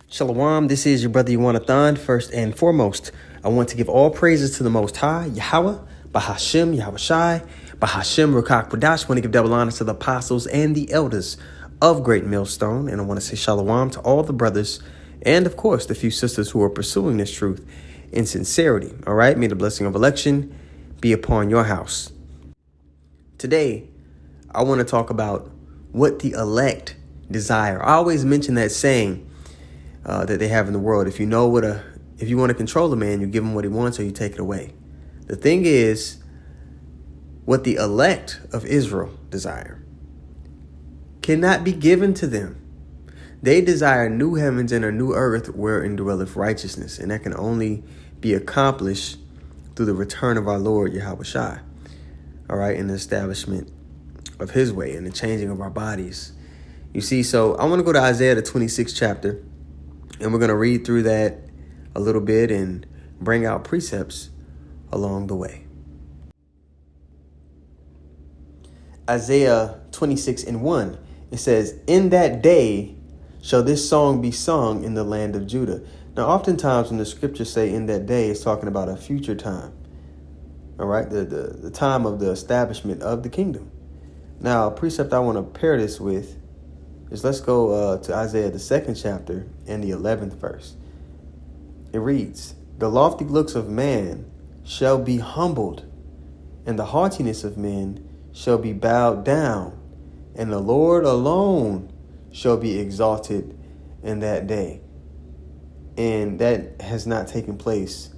Shalom, this is your brother Yawanathan. First and foremost, I want to give all praises to the Most High, Yahweh, Bahashem, Yahweh Shai, Bahashem, Rukak Quadash. I want to give double honor to the apostles and the elders of Great Millstone. And I want to say shalom to all the brothers and, of course, the few sisters who are pursuing this truth in sincerity. All right, may the blessing of election be upon your house. Today, I want to talk about what the elect desire. I always mention that saying that they have in the world. If you want to control a man, you give him what he wants or you take it away. The thing is, what the elect of Israel desire cannot be given to them. They desire new heavens and a new earth wherein dwelleth righteousness. And that can only be accomplished through the return of our Lord Yahweh Shai. All right, and the establishment of his way and the changing of our bodies. You see, so I want to go to Isaiah, the 26th chapter. And we're going to read through that a little bit and bring out precepts along the way. Isaiah 26:1, it says, "In that day shall this song be sung in the land of Judah." Now, oftentimes when the scriptures say in that day, it's talking about a future time. All right, the time of the establishment of the kingdom. Now, a precept I want to pair this with is let's go to Isaiah, the 2nd chapter and the 11th verse. It reads, "The lofty looks of man shall be humbled, and the haughtiness of men shall be bowed down, and the Lord alone shall be exalted in that day." And that has not taken place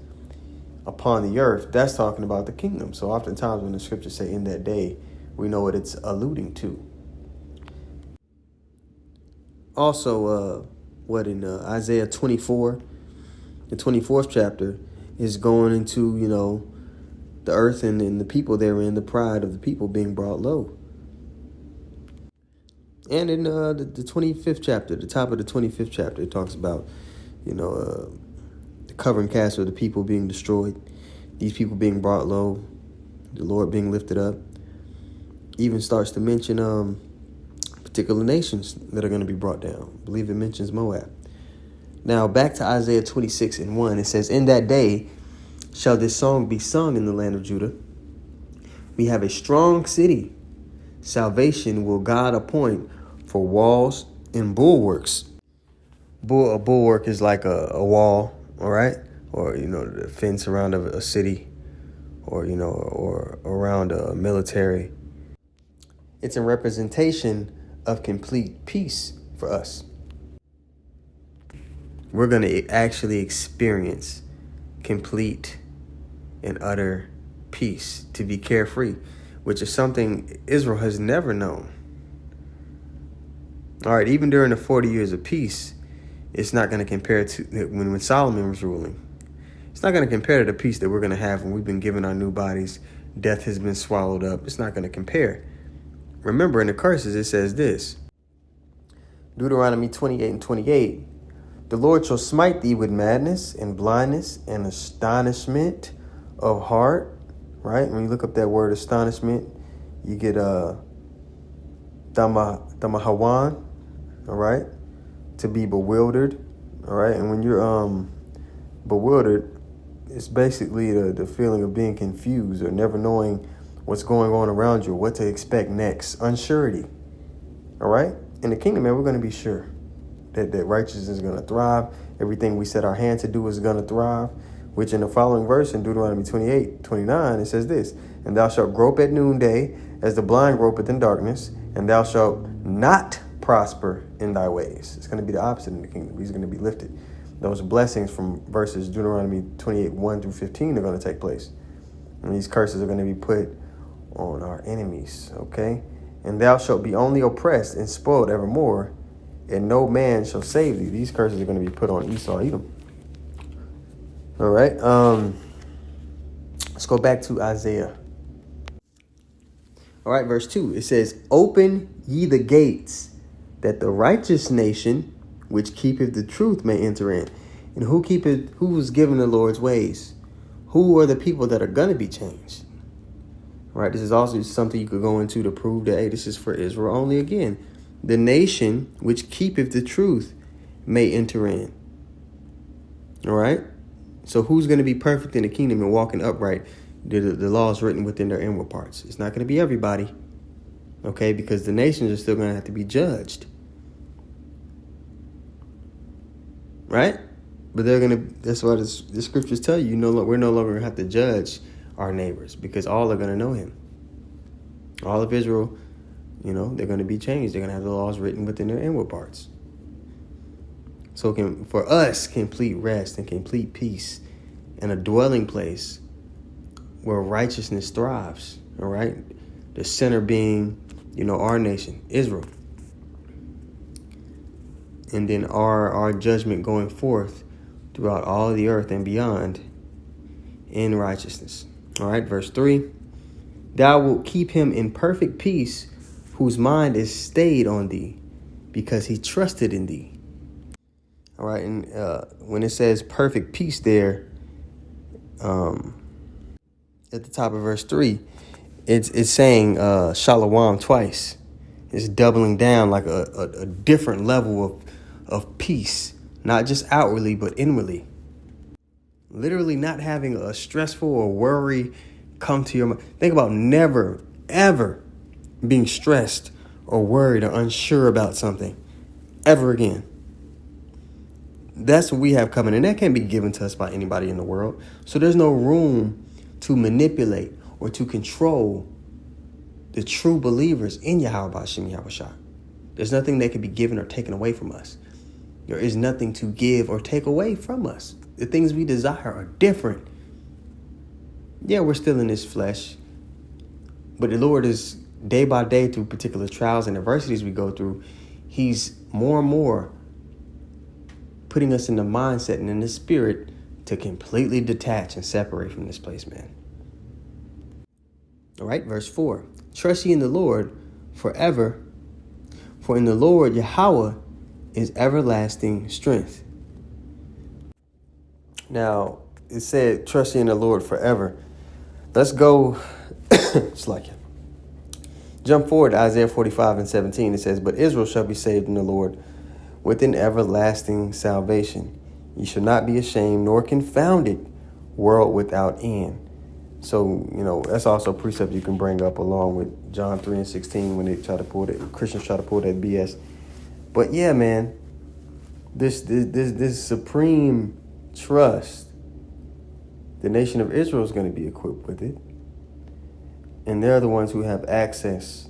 upon the earth. That's talking about the kingdom. So oftentimes when the scriptures say in that day, we know what it's alluding to. Also, in Isaiah 24, the 24th chapter is going into, the earth and the people therein, the pride of the people being brought low. And in the 25th chapter, the top of the 25th chapter, it talks about, the covering cast of the people being destroyed, these people being brought low, the Lord being lifted up. Even starts to mention particular nations that are going to be brought down. I believe it mentions Moab. Now back to Isaiah 26:1. It says, "In that day shall this song be sung in the land of Judah. We have a strong city. Salvation will God appoint for walls and bulwarks." A bulwark is like a wall, all right? Or, the fence around a city or around a military. It's a representation of complete peace for us. We're going to actually experience complete and utter peace, to be carefree, which is something Israel has never known. All right, even during the 40 years of peace, it's not going to compare to when Solomon was ruling. It's not going to compare to the peace that we're going to have when we've been given our new bodies. Death has been swallowed up. It's not going to compare. Remember, in the curses, it says this. Deuteronomy 28:28. "The Lord shall smite thee with madness and blindness and astonishment of heart." Right? When you look up that word astonishment, you get damahawan. All right? To be bewildered. All right? And when you're bewildered, it's basically the feeling of being confused or never knowing what's going on around you, what to expect next. Unsurety. All right? In the kingdom, man, we're going to be sure that righteousness is going to thrive. Everything we set our hand to do is going to thrive, which in the following verse in Deuteronomy 28:29, it says this, "And thou shalt grope at noonday as the blind gropeth in darkness, and thou shalt not prosper in thy ways." It's going to be the opposite in the kingdom. He's going to be lifted. Those blessings from verses Deuteronomy 28:1-15 are going to take place. And these curses are going to be put on our enemies, okay? "And thou shalt be only oppressed and spoiled evermore, and no man shall save thee." These curses are going to be put on Esau, Edom. All right. Let's go back to Isaiah. All right, verse 2. It says, "Open ye the gates, that the righteous nation, which keepeth the truth, may enter in." And who's given the Lord's ways? Who are the people that are going to be changed? Right. This is also something you could go into to prove that, hey, this is for Israel only. Again, the nation which keepeth the truth may enter in. All right. So who's going to be perfect in the kingdom and walking upright? The laws written within their inward parts. It's not going to be everybody. Okay, because the nations are still going to have to be judged. Right? But they're going to, that's why the scriptures tell you, we're no longer going to have to judge our neighbors because all are going to know him. All of Israel, they're going to be changed. They're going to have the laws written within their inward parts. So for us, complete rest and complete peace and a dwelling place where righteousness thrives, all right? The center being, our nation, Israel. And then our judgment going forth throughout all the earth and beyond in righteousness. All right, verse 3. Thou wilt keep him in perfect peace whose mind is stayed on thee because he trusted in thee. All right, and when it says perfect peace there, at the top of verse 3, it's saying shalom twice. It's doubling down like a different level of peace, not just outwardly, but inwardly. Literally not having a stressful or worry come to your mind. Think about never, ever being stressed or worried or unsure about something ever again. That's what we have coming, and that can't be given to us by anybody in the world. So there's no room to manipulate or to control the true believers in Yahweh B'Shem Yahushua. There's nothing that can be given or taken away from us. There is nothing to give or take away from us. The things we desire are different. Yeah, we're still in this flesh, but the Lord is day by day through particular trials and adversities we go through. He's more and more putting us in the mindset and in the spirit to completely detach and separate from this place, man. All right, verse 4. Trust ye in the Lord forever, for in the Lord Yahweh is everlasting strength. Now, it said, trust ye in the Lord forever. Let's go, it's like it. Jump forward to Isaiah 45:17. It says, but Israel shall be saved in the Lord with an everlasting salvation. Ye shall not be ashamed nor confounded, world without end. So, that's also a precept you can bring up along with John 3:16 when they try to pull that, Christians try to pull that BS. But yeah, man, this supreme trust, the nation of Israel is going to be equipped with it. And they're the ones who have access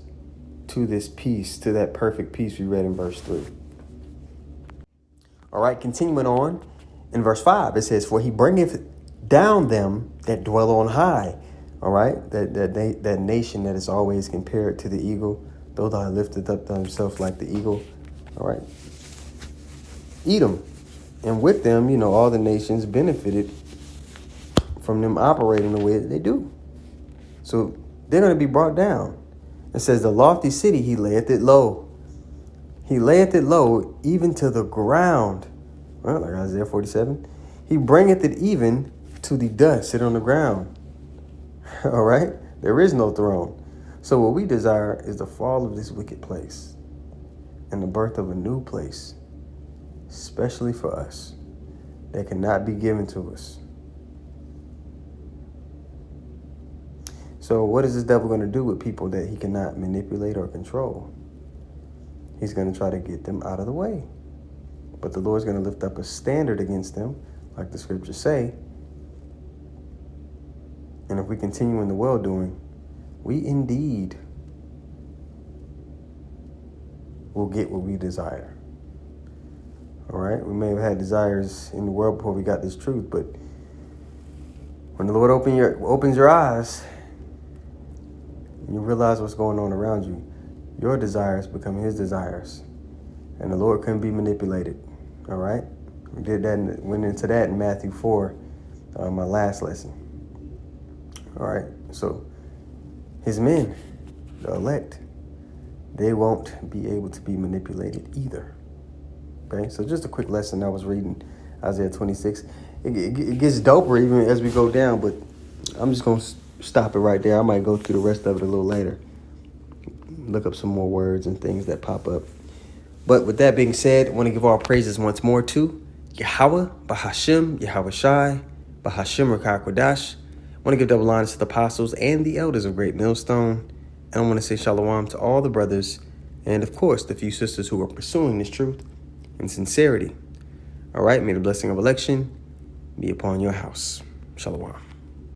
to this peace, to that perfect peace we read in verse 3. All right, continuing on in verse 5, it says, for he bringeth down them that dwell on high. All right, that nation that is always compared to the eagle, though thou lifted up himself like the eagle. All right, Edom. And with them, all the nations benefited from them operating the way that they do. So they're going to be brought down. It says, the lofty city, he layeth it low. He layeth it low, even to the ground. Well, like Isaiah 47. He bringeth it even to the dust, sit on the ground. All right? There is no throne. So what we desire is the fall of this wicked place and the birth of a new place, especially for us, that cannot be given to us. So what is this devil going to do with people that he cannot manipulate or control? He's going to try to get them out of the way. But the Lord's going to lift up a standard against them, like the scriptures say. And if we continue in the well-doing, we indeed will get what we desire. All right? We may have had desires in the world before we got this truth, but when the Lord opens your eyes, and you realize what's going on around you, your desires become his desires. And the Lord couldn't be manipulated. All right? We did that, went into that in Matthew 4, my last lesson. All right? So his men, the elect, they won't be able to be manipulated either. Okay? So just a quick lesson. I was reading Isaiah 26. It gets doper even as we go down, but I'm just going to stop it right there. I might go through the rest of it a little later. Look up some more words and things that pop up. But with that being said, I want to give all praises once more to Yahweh, Bahashim, Yahweh Shai, Bahashim Rakah Kodash. I want to give double honors to the apostles and the elders of Great Millstone. And I want to say shalom to all the brothers and, of course, the few sisters who are pursuing this truth in sincerity. All right, may the blessing of election be upon your house. Shalom.